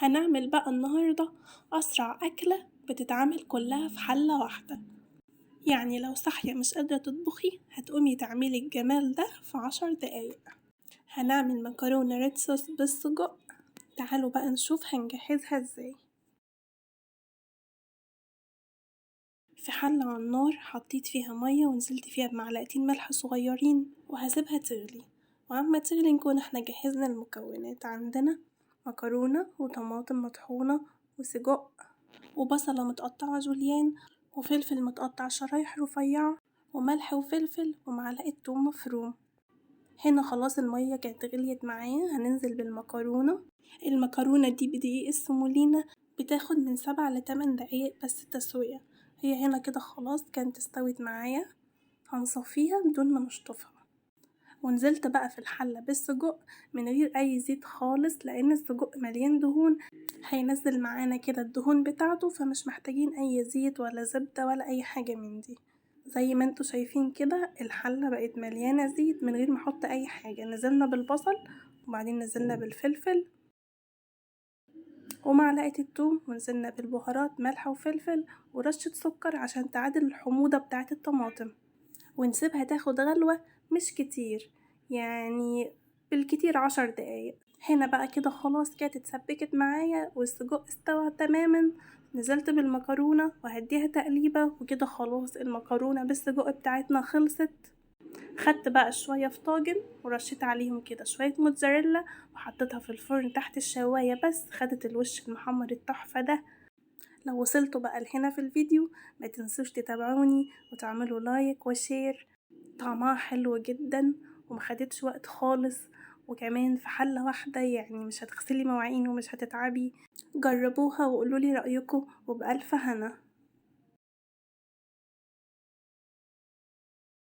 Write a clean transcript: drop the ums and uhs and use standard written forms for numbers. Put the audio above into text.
هنعمل بقى النهاردة أسرع أكلة بتتعمل كلها في حلة واحدة. يعني لو صاحية مش قادرة تطبخي هتقومي تعملي الجمال ده في 10 دقايق. هنعمل مكرونة ريد صوص بالسجق. تعالوا بقى نشوف هنجهزها ازاي. في حلة على النار حطيت فيها مية ونزلت فيها بمعلقتين ملح صغيرين وهسيبها تغلي، وعما تغلي نكون احنا جهزنا المكونات. عندنا مكرونة وطماطم مطحونة وسجق وبصلة متقطعة جوليان وفلفل متقطع شرايح رفيعة وملح وفلفل ومعلقة توم مفروم. هنا خلاص المية كانت غليت معايا، هننزل بالمكرونة. المكرونة دي بدقيق السمولينا بتاخد من 7 ل8 دقايق بس تسوية. هي هنا كده خلاص كانت استوت معايا، هنصفيها بدون ما نشطفها. ونزلت بقى في الحلة بالسجق من غير اي زيت خالص، لان السجق مليان دهون هينزل معانا كده الدهون بتاعته، فمش محتاجين اي زيت ولا زبدة ولا اي حاجة من دي. زي ما انتوا شايفين كده الحلة بقت مليانة زيت من غير ما احط اي حاجة. نزلنا بالبصل وبعدين نزلنا بالفلفل ومعلقة التوم، ونزلنا بالبهارات ملح وفلفل ورشة سكر عشان تعادل الحموضة بتاعة الطماطم، ونسيبها تاخد غلوة مش كتير، يعني بالكتير 10 دقايق. هنا بقى كده خلاص كانت اتسبكت معايا والسجق استوى تماما. نزلت بالمكرونة وهديها تقليبة، وكده خلاص المكرونة بالسجق بتاعتنا خلصت. خدت بقى شوية في طاجن ورشيت عليهم كده شوية موتزاريلا وحطيتها في الفرن تحت الشواية، بس خدت الوش المحمر التحفة ده. لو وصلتوا بقى لهنا في الفيديو ما تنسوش تتابعوني وتعملوا لايك وشير. طعمها حلو جدا ومخدتش وقت خالص، وكمان في حلة واحدة، يعني مش هتغسلي مواعين ومش هتتعبي. جربوها وقولولي رأيكم وبألف هنا.